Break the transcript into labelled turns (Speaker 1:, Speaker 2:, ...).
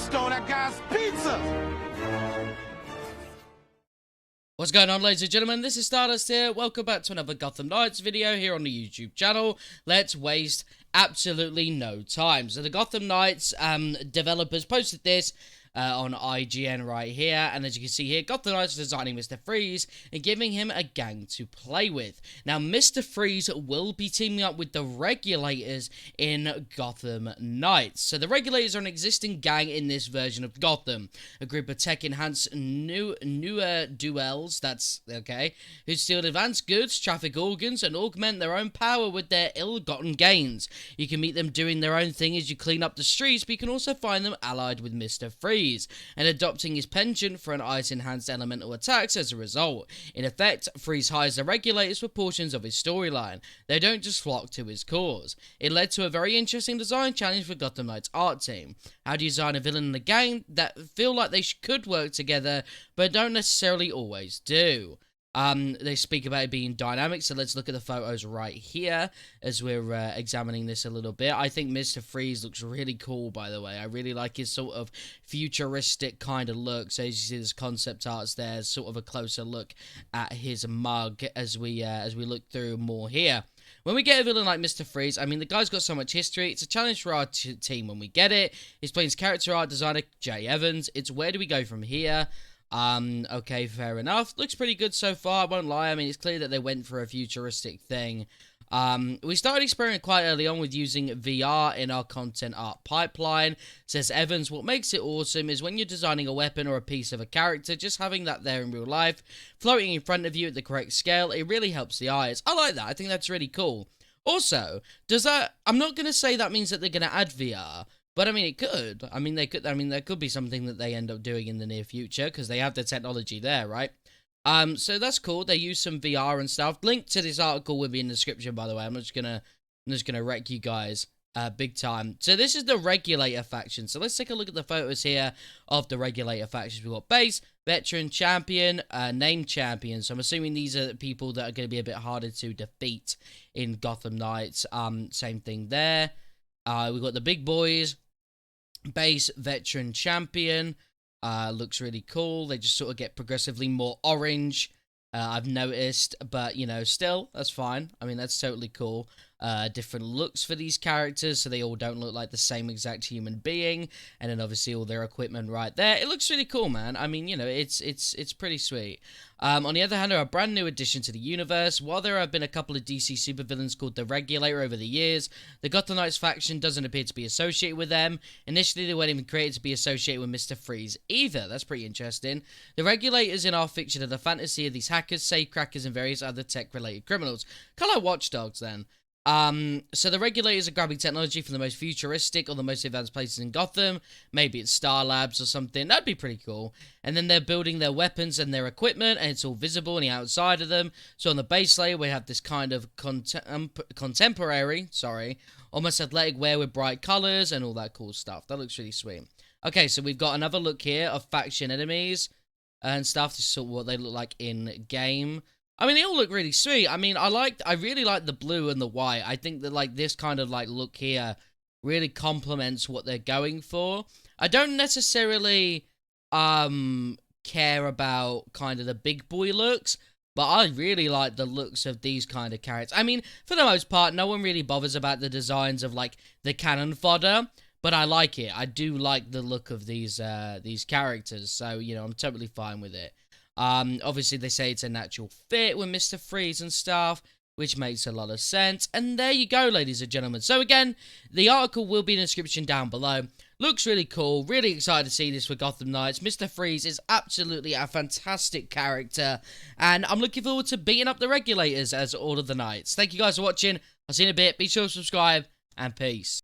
Speaker 1: stole that guy's pizza.
Speaker 2: What's going on, ladies and gentlemen? This is Stardust here. Welcome back to another Gotham Knights video here on the YouTube channel. Let's waste absolutely no time. So the Gotham Knights developers posted this on IGN right here, and as you can see here, Gotham Knights are designing Mr. Freeze and giving him a gang to play with. Now, Mr. Freeze will be teaming up with the Regulators in Gotham Knights. So the Regulators are an existing gang in this version of Gotham, a group of tech-enhanced newer duels, that's okay, who steal advanced goods, traffic organs, and augment their own power with their ill-gotten gains. You can meet them doing their own thing as you clean up the streets, but you can also find them allied with Mr. Freeze and adopting his penchant for an ice-enhanced elemental attacks as a result. In effect, Freeze hires the Regulators for portions of his storyline. They don't just flock to his cause. It led to a very interesting design challenge for Gotham Knights art team. How do you design a villain in a game that feel like they could work together, but don't necessarily always do? They speak about it being dynamic, so let's look at the photos right here as we're examining this a little bit. I think Mr. Freeze looks really cool, by the way. I really like his sort of futuristic kind of look. So as you see, there's concept arts there, sort of a closer look at his mug as we look through more here. When we get a villain like Mr. Freeze, I mean, the guy's got so much history. It's a challenge for our team when we get it. He's playing his character art designer, Jay Evans. It's where do we go from here? Okay, fair enough. Looks pretty good so far, I won't lie. I mean, it's clear that they went for a futuristic thing. We started experimenting quite early on with using VR in our content art pipeline. Says Evans, what makes it awesome is when you're designing a weapon or a piece of a character, just having that there in real life, floating in front of you at the correct scale, it really helps the eyes. I like that. I think that's really cool. Also, I'm not going to say that means that they're going to add VR, but I mean, it could. I mean, there could be something that they end up doing in the near future because they have the technology there, right? So that's cool. They use some VR and stuff. Link to this article will be in the description, by the way. I'm just gonna wreck you guys big time. So this is the Regulator faction. So let's take a look at the photos here of the Regulator factions. We've got base, veteran, champion, named champion. So I'm assuming these are the people that are going to be a bit harder to defeat in Gotham Knights. Same thing there. We've got the big boys. Base, veteran, champion. Looks really cool. They just sort of get progressively more orange, I've noticed, but you know, still, that's fine. I mean, that's totally cool. Different looks for these characters, so they all don't look like the same exact human being, and then obviously all their equipment right there. It looks really cool, man. I mean, you know, it's pretty sweet. On the other hand, they're a brand new addition to the universe. While there have been a couple of DC supervillains called the Regulator over the years, the Gotham Knights faction doesn't appear to be associated with them. Initially, they weren't even created to be associated with Mr. Freeze either. That's pretty interesting. The Regulators in our fiction are the fantasy of these hackers, safecrackers, and various other tech-related criminals. Kind of like watchdogs, then. So the Regulators are grabbing technology from the most futuristic or the most advanced places in Gotham. Maybe it's Star Labs or something. That'd be pretty cool. And then they're building their weapons and their equipment, and it's all visible on the outside of them. So on the base layer, we have this kind of contemporary, almost athletic wear with bright colors and all that cool stuff. That looks really sweet. Okay, so we've got another look here of faction enemies and stuff. This is sort of what they look like in game. I mean, they all look really sweet. I mean, I really like the blue and the white. I think that, like, this kind of, like, look here really complements what they're going for. I don't necessarily, care about kind of the big boy looks, but I really like the looks of these kind of characters. I mean, for the most part, no one really bothers about the designs of, like, the cannon fodder, but I like it. I do like the look of these characters, so, you know, I'm totally fine with it. Obviously, they say it's a natural fit with Mr. Freeze and stuff, which makes a lot of sense. And there you go, ladies and gentlemen. So again, the article will be in the description down below. Looks really cool. Really excited to see this for Gotham Knights. Mr. Freeze is absolutely a fantastic character, and I'm looking forward to beating up the Regulators as all of the Knights. Thank you guys for watching. I'll see you in a bit. Be sure to subscribe, and peace.